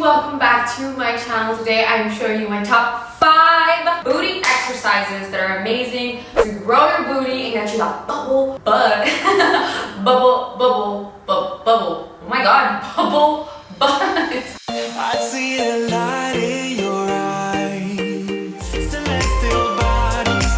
welcome back to my channel. Today I'm showing you my top 5 booty exercises that are amazing to grow your booty and get you that bubble butt. bubble. Oh my god, bubble butt. I see a light in your eyes, celestial bodies.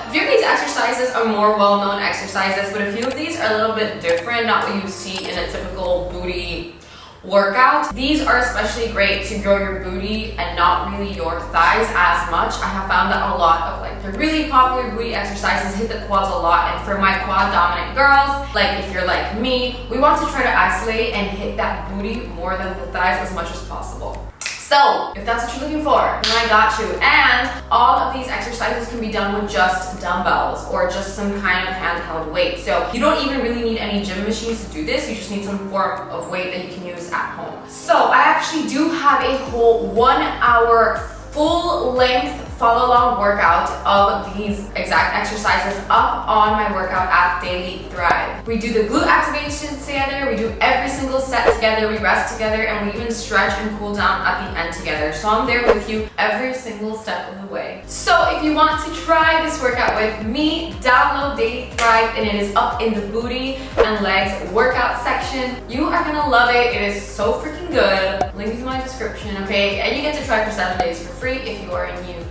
A few of these exercises are more well-known exercises, but a few of these are a little bit different, not what you see in a typical booty workout. These are especially great to grow your booty and not really your thighs as much. I have found that a lot of the really popular booty exercises hit the quads a lot, and for my quad dominant girls, like if you're like me, we want to try to isolate and hit that booty more than the thighs as much as possible. So if that's what you're looking for, then I got you. And all of these exercises can be done with just dumbbells or just some kind of handheld weight. So you don't even really need any gym machines to do this. You just need some form of weight that you can use at home. So I actually do have a whole 1 hour full length follow along workout of these exact exercises up on my workout app Daily Thrive. We do the glute activations together, we do every single set together, we rest together, and we even stretch and cool down at the end together. So I'm there with you every single step of the way. So if you want to try this workout with me, download Daily Thrive, and it is up in the booty and legs workout section. You are gonna love it. It is so freaking good. Link is in my description, okay? And you get to try for 7 days for free if you are a new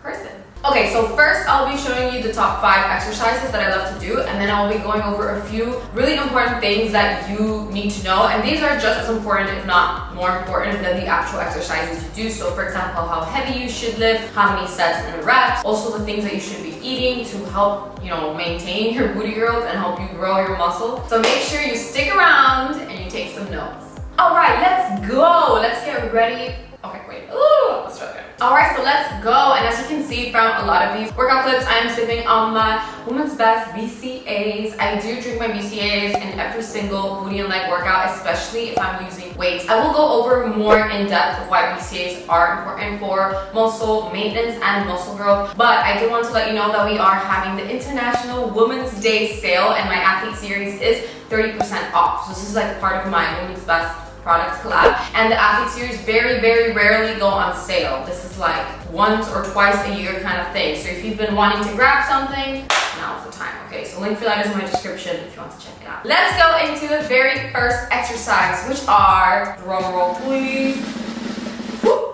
person. Okay, so first I'll be showing you the top 5 exercises that I love to do, and then I'll be going over a few really important things that you need to know, and these are just as important, if not more important, than the actual exercises you do. So for example, how heavy you should lift, how many sets and reps, also the things that you should be eating to help, maintain your booty growth and help you grow your muscle. So make sure you stick around and you take some notes. All right, let's go. Let's get ready. Okay, wait. Ooh, let's try again. Alright, so let's go. And as you can see from a lot of these workout clips, I am sipping on my Women's Best BCAAs. I do drink my BCAAs in every single booty and leg workout, especially if I'm using weights. I will go over more in depth of why BCAAs are important for muscle maintenance and muscle growth. But I do want to let you know that we are having the International Women's Day sale, and my athlete series is 30% off. So this is like part of my Women's Best products collab, and the athlete series very rarely go on sale. This is like once or twice a year kind of thing. So if you've been wanting to grab something, now's the time. Okay, so link for that is in my description if you want to check it out. Let's go into the very first exercise, which are, drum roll please,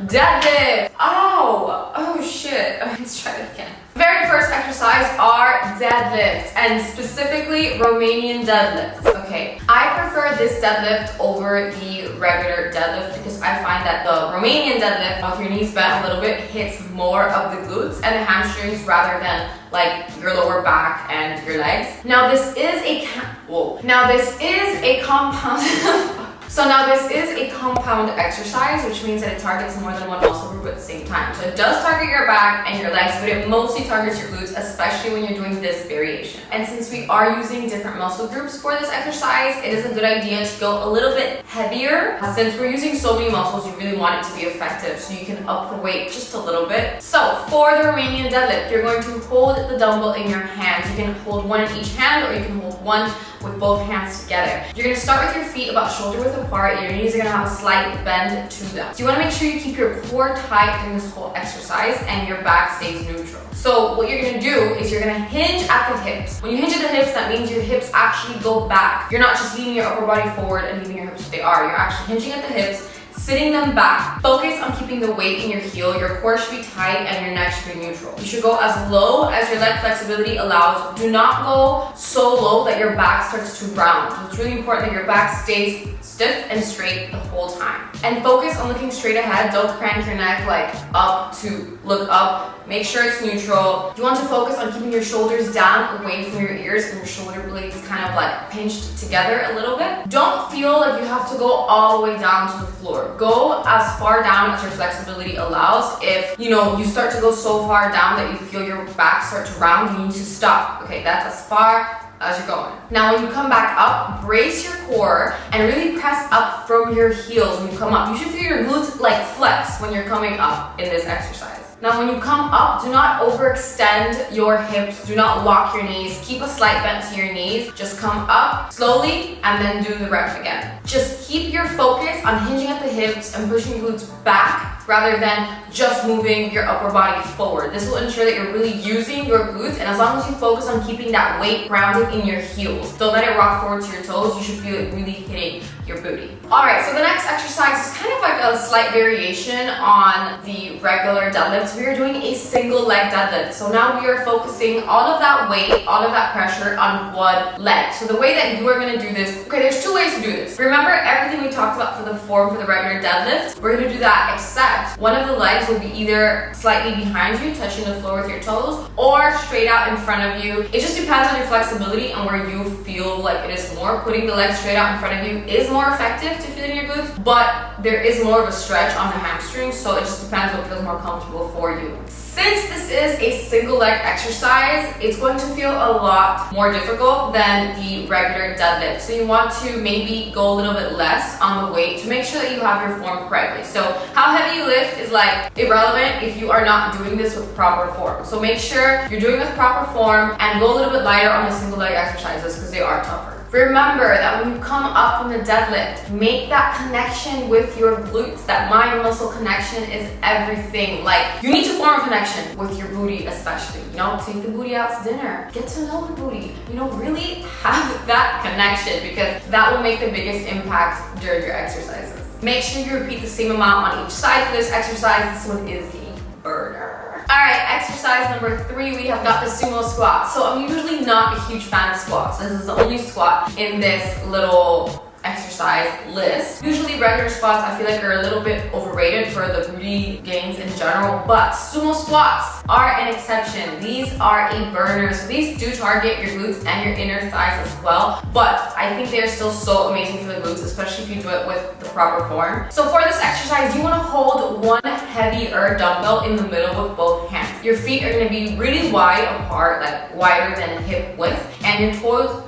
deadlift. Oh shit. Let's try it again. The very first exercise are deadlifts, and specifically Romanian deadlifts. Okay, I prefer this deadlift over the regular deadlift because I find that the Romanian deadlift, with your knees bent a little bit, hits more of the glutes and the hamstrings rather than like your lower back and your legs. Now this is a compound So now this is a compound exercise, which means that it targets more than one muscle group at the same time. So it does target your back and your legs, but it mostly targets your glutes, especially when you're doing this variation. And since we are using different muscle groups for this exercise, it is a good idea to go a little bit heavier. Since we're using so many muscles, you really want it to be effective, so you can up the weight just a little bit. So for the Romanian deadlift, you're going to hold the dumbbell in your hands. You can hold one in each hand, or you can hold one with both hands together. You're gonna start with your feet about shoulder width apart. Your knees are gonna have a slight bend to them. So you wanna make sure you keep your core tight during this whole exercise and your back stays neutral. So what you're gonna do is you're gonna hinge at the hips. When you hinge at the hips, that means your hips actually go back. You're not just leaning your upper body forward and leaving your hips where they are. You're actually hinging at the hips, sitting them back. Focus on keeping the weight in your heel. Your core should be tight and your neck should be neutral. You should go as low as your leg flexibility allows. Do not go so low that your back starts to round. So it's really important that your back stays stiff and straight the whole time. And focus on looking straight ahead. Don't crank your neck like up to look up. Make sure it's neutral. You want to focus on keeping your shoulders down away from your ears and your shoulder blades kind of like pinched together a little bit. Don't feel like you have to go all the way down to the floor. Go as far down as your flexibility allows. If you start to go so far down that you feel your back start to round, you need to stop. Okay, that's as far as you're going. Now when you come back up, brace your core and really press up from your heels when you come up. You should feel your glutes like flex when you're coming up in this exercise. Now when you come up, do not overextend your hips, do not lock your knees, keep a slight bend to your knees, just come up slowly and then do the rep again. Just keep your focus on hinging at the hips and pushing your glutes back rather than just moving your upper body forward. This will ensure that you're really using your glutes, and as long as you focus on keeping that weight grounded in your heels, don't let it rock forward to your toes, you should feel it really hitting your booty. Alright, so the next exercise is kind of like a slight variation on the regular deadlifts. We are doing a single leg deadlift. So now we are focusing all of that weight, all of that pressure on one leg. So the way that you are going to do this, okay, there's two ways to do this. Remember everything we talked about for the form for the regular deadlift? We're going to do that, except one of the legs will be either slightly behind you, touching the floor with your toes, or straight out in front of you. It just depends on your flexibility and where you feel like it is more. Putting the legs straight out in front of you is more effective to feel in your glutes, but there is more of a stretch on the hamstrings, so it just depends what feels more comfortable for you. Since this is a single leg exercise, it's going to feel a lot more difficult than the regular deadlift. So you want to maybe go a little bit less on the weight to make sure that you have your form correctly. So how heavy you lift is like irrelevant if you are not doing this with proper form. So make sure you're doing this proper form and go a little bit lighter on the single leg exercises because they are tougher. Remember that when you come up from the deadlift, make that connection with your glutes. That mind muscle connection is everything. Like, you need to form a connection with your booty, especially. You know, take the booty out to dinner, get to know the booty. You know, really have that connection because that will make the biggest impact during your exercises. Make sure you repeat the same amount on each side for this exercise. This one is the burner. Alright, exercise number 3, we have got the sumo squat. So I'm usually not a huge fan of squats. This is the only squat in this little exercise list. Usually regular squats I feel like are a little bit overrated for the booty gains in general, but sumo squats are an exception. These are a burner, so these do target your glutes and your inner thighs as well, but I think they are still so amazing for the glutes, especially if you do it with the proper form. So for this exercise, you want to hold one heavier dumbbell in the middle with both hands. Your feet are going to be really wide apart, like wider than hip width, and your toes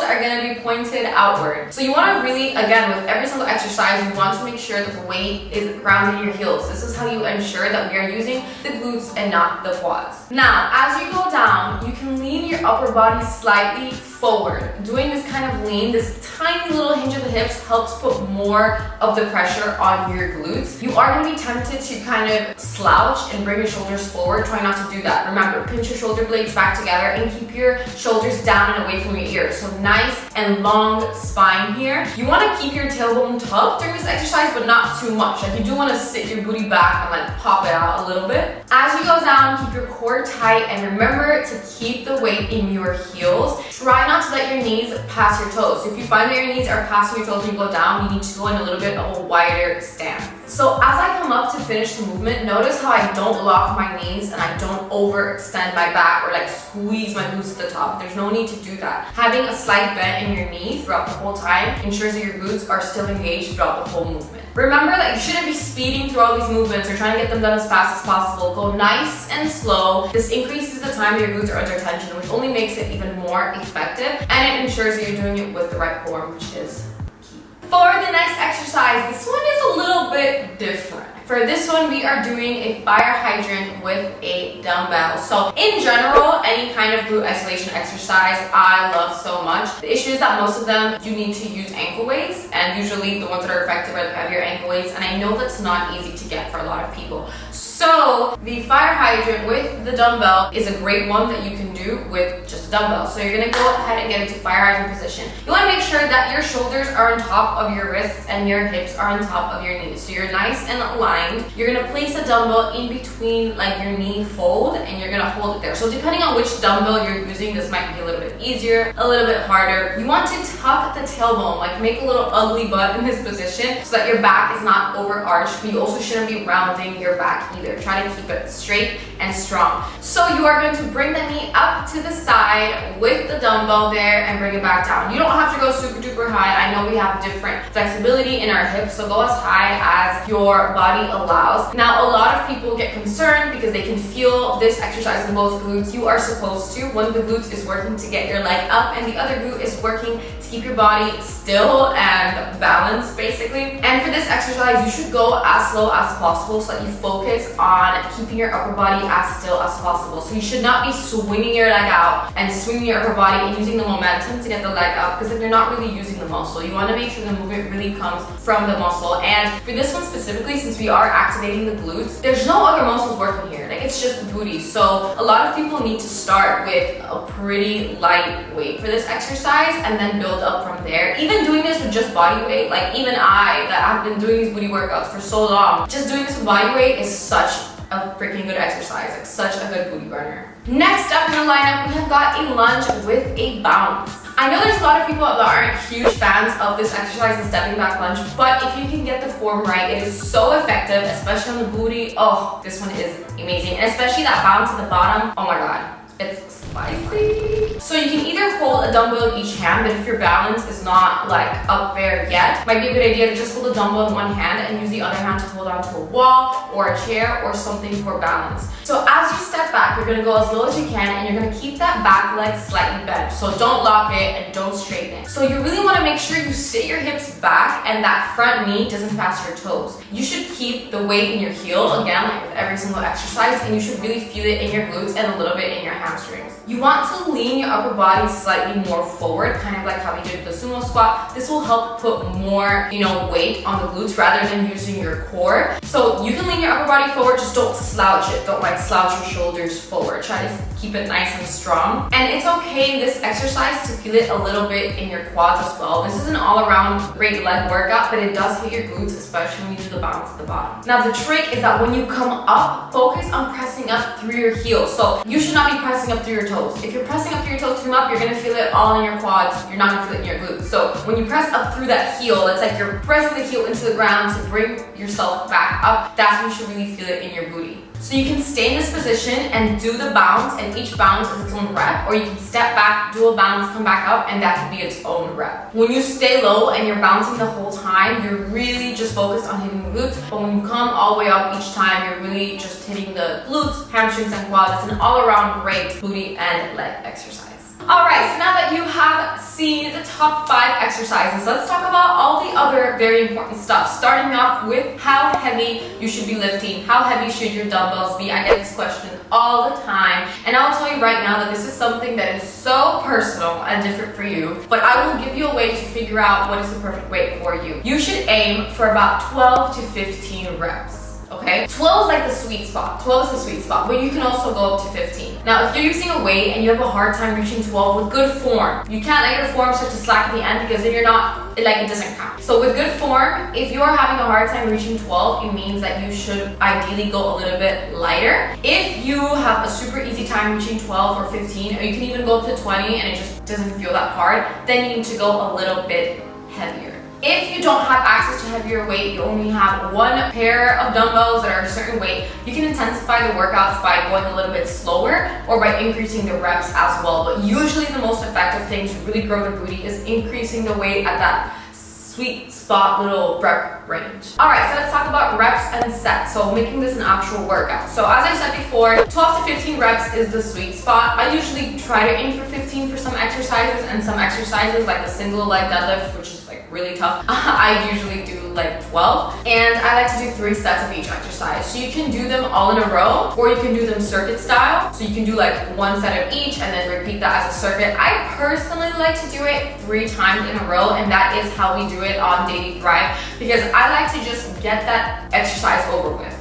are going to be pointed outward. So you want to really, again, with every single exercise, you want to make sure that the weight is grounded in your heels. This is how you ensure that we are using the glutes and not the quads. Now, as you go down, you can lean your upper body slightly forward. Doing this kind of lean, this tiny little hinge of the hips helps put more of the pressure on your glutes. You are going to be tempted to kind of slouch and bring your shoulders forward. Try not to do that. Remember, pinch your shoulder blades back together and keep your shoulders down and away from your ears. So nice and long spine here. You want to keep your tailbone tucked during this exercise, but not too much. Like, you do want to sit your booty back and like pop it out a little bit. As you go down, keep your core tight and remember to keep the weight in your heels. Try not to let your knees pass your toes. So if you find that your knees are passing your toes when you go down, you need to go in a little bit of a wider stance. So as I come up to finish the movement, notice how I don't lock my knees and I don't overextend my back or like squeeze my glutes at the top. There's no need to do that. Having a slight bend in your knee throughout the whole time ensures that your glutes are still engaged throughout the whole movement. Remember that you shouldn't be speeding through all these movements or trying to get them done as fast as possible. Go nice and slow. This increases the time your glutes are under tension, which only makes it even more effective, and it ensures that you're doing it with the right form, which is key. For the next exercise, this one is a little bit different. For this one, we are doing a fire hydrant with a dumbbell. So in general, any kind of glute isolation exercise, I love so much. The issue is that most of them, you need to use ankle weights, and usually the ones that are effective are the heavier ankle weights, and I know that's not easy to get for a lot of people. So the fire hydrant with the dumbbell is a great one that you can do with just a dumbbell. So you're gonna go ahead and get into fire hydrant position. You wanna make sure that your shoulders are on top of your wrists and your hips are on top of your knees. So you're nice and aligned. You're gonna place a dumbbell in between like your knee fold and you're gonna hold it there. So depending on which dumbbell you're using, this might be a little bit easier, a little bit harder. You want to tuck the tailbone, like make a little ugly butt in this position so that your back is not overarched, but you also shouldn't be rounding your back either. Try to keep it straight and strong. So you are going to bring the knee up to the side with the dumbbell there and bring it back down. You don't have to go super duper high. I know we have different flexibility in our hips, so go as high as your body allows. Now, a lot of people get concerned because they can feel this exercise in both glutes. You are supposed to. One of the glutes is working to get your leg up and the other glute is working to keep your body still and and balance basically. And for this exercise, you should go as slow as possible so that you focus on keeping your upper body as still as possible. So you should not be swinging your leg out and swinging your upper body and using the momentum to get the leg up, because then you're not really using the muscle. You want to make sure the movement really comes from the muscle. And for this one specifically, since we are activating the glutes, there's no other muscles working here. Like, it's just the booty. So a lot of people need to start with a pretty light weight for this exercise and then build up from there. Even doing this with just body weight, like even I that have been doing these booty workouts for so long, just doing this with body weight is such a freaking good exercise, like such a good booty burner. Next up in the lineup, we have got a lunge with a bounce. I know there's a lot of people that aren't huge fans of this exercise, the stepping back lunge, but if you can get the form right, it is so effective, especially on the booty. Oh, this one is amazing. And especially that bounce at the bottom, oh my god, it's spicy. So you can either hold a dumbbell in each hand, but if your balance is not like up there yet, might be a good idea to just hold a dumbbell in one hand and use the other hand to hold onto a wall or a chair or something for balance. So as you step back, you're gonna go as low as you can and you're gonna keep that back leg slightly bent. So don't lock it and don't straighten it. So you really wanna make sure you sit your hips back and that front knee doesn't pass your toes. You should keep the weight in your heel, again, like with every single exercise, and you should really feel it in your glutes and a little bit in your hamstrings. You want to lean your upper body slightly more forward, kind of like how we did the sumo squat. This will help put more, weight on the glutes rather than using your core. So you can lean your upper body forward, just don't slouch it. Don't like slouch your shoulders forward. Try to keep it nice and strong. And it's okay in this exercise to feel it a little bit in your quads as well. This is an all-around great leg workout, but it does hit your glutes, especially when you do the bounce at the bottom. Now the trick is that when you come up, focus on pressing up through your heels. So you should not be pressing up through your toes. If you're pressing up through your toes to come up, you're gonna feel it all in your quads. You're not gonna feel it in your glutes. So when you press up through that heel, it's like you're pressing the heel into the ground to bring yourself back up. That's when you should really feel it in your booty. So you can stay in this position and do the bounce, and each bounce is its own rep, or you can step back, do a bounce, come back up, and that can be its own rep. When you stay low and you're bouncing the whole time, you're really just focused on hitting the glutes, but when you come all the way up each time, you're really just hitting the glutes, hamstrings, and quads. It's an all-around great booty and leg exercise. Alright, so now that you have seen the top 5 exercises, let's talk about all the other very important stuff. Starting off with how heavy you should be lifting. How heavy should your dumbbells be? I get this question all the time, and I'll tell you right now that this is something that is so personal and different for you, but I will give you a way to figure out what is the perfect weight for you. You should aim for about 12 to 15 reps. Okay, 12 is like the sweet spot. 12 is the sweet spot, but you can also go up to 15. Now, if you're using a weight and you have a hard time reaching 12 with good form, you can't let your form start to slack at the end, because then you're not, it doesn't count. So with good form, if you're having a hard time reaching 12, it means that you should ideally go a little bit lighter. If you have a super easy time reaching 12 or 15, or you can even go up to 20 and it just doesn't feel that hard, then you need to go a little bit heavier. If you don't have access to heavier weight, you only have one pair of dumbbells that are a certain weight, you can intensify the workouts by going a little bit slower or by increasing the reps as well. But usually the most effective thing to really grow the booty is increasing the weight at that sweet spot little rep range. Alright, so let's talk about reps and sets. So making this an actual workout. So as I said before, 12 to 15 reps is the sweet spot. I usually try to aim for 15 for some exercises, and some exercises like the single leg deadlift, which is really tough, I usually do like 12, and I like to do 3 sets of each exercise. So you can do them all in a row, or you can do them circuit style. So you can do like 1 set of each and then repeat that as a circuit. I personally like to do it 3 times in a row, and that is how we do it on Daily Thrive, because I like to just get that exercise over with,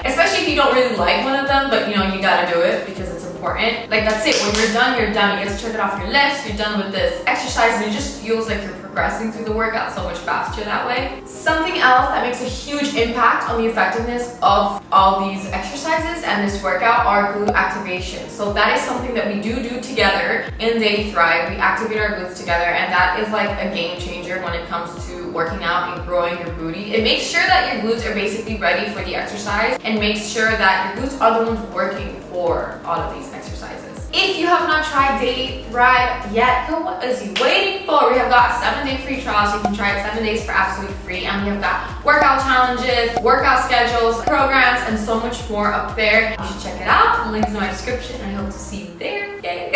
especially if you don't really like one of them, but you gotta do it because it's important. Like, that's it. When you're done, you're done. You get to check it off your list. You're done with this exercise, and it just feels like you're progressing through the workout so much faster that way. Something else that makes a huge impact on the effectiveness of all these exercises and this workout are glute activation. So that is something that we do together in Daily Thrive. We activate our glutes together, and that is like a game changer when it comes to working out and growing your booty. It makes sure that your glutes are basically ready for the exercise, and makes sure that your glutes are the ones working for all of these exercises. If you have not tried Daily Thrive yet, what is you waiting for? We have got a 7-day free trial, so you can try it 7 days for absolutely free. And we have got workout challenges, workout schedules, programs, and so much more up there. You should check it out. The link is in my description, and I hope to see you there. Yay!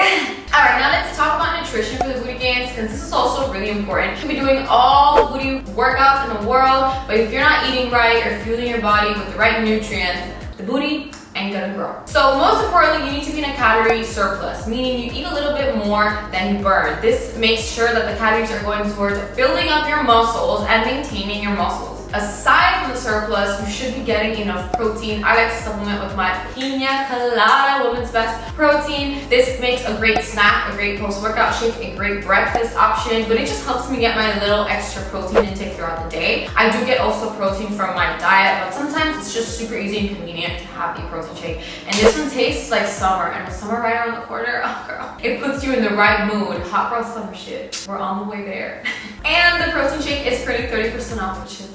Alright, now let's talk about nutrition for the booty gains, because this is also really important. We'll be doing all the booty workouts in the world, but if you're not eating right or fueling your body with the right nutrients, the booty ain't gonna grow. So most importantly, you need to be in a calorie surplus, meaning you eat a little bit more than you burn. This makes sure that the calories are going towards building up your muscles and maintaining your muscles. Aside from the surplus, you should be getting enough protein. I like to supplement with my Pina Colada Woman's Best Protein. This makes a great snack, a great post-workout shake, a great breakfast option, but it just helps me get my little extra protein intake throughout the day. I do get also protein from my diet, but sometimes it's just super easy and convenient to have a protein shake. And this one tastes like summer, and with summer right around the corner, oh girl, it puts you in the right mood. Hot girl summer shit. We're on the way there. And the protein shake is pretty 30% off, which is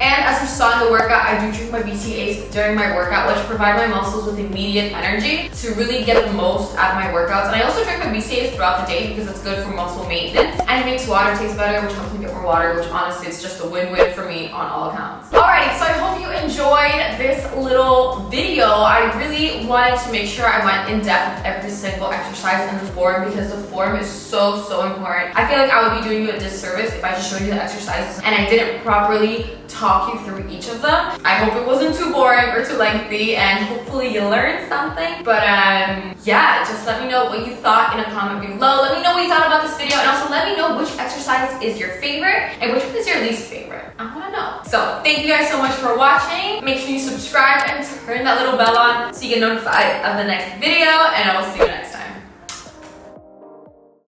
and as you saw in the workout, I do drink my BCAAs during my workout, which provide my muscles with immediate energy to really get the most out of my workouts. And I also drink my BCAAs throughout the day because it's good for muscle maintenance. And it makes water taste better, which helps me get more water, which honestly is just a win-win for me on all accounts. Alrighty, so I hope you enjoyed this little video. I really wanted to make sure I went in depth with every single exercise in the form because the form is so important. I feel like I would be doing you a disservice if I just showed you the exercises and I didn't properly talk you through each of them. I hope it wasn't too boring or too lengthy, and hopefully you learned something. But yeah, just let me know what you thought in a comment below. Let me know what you thought about this video, and also let me know which exercise is your favorite and which one is your least favorite. I want to know. So thank you guys so much for watching. Make sure you subscribe and turn that little bell on so you get notified of the next video, and I will see you next time.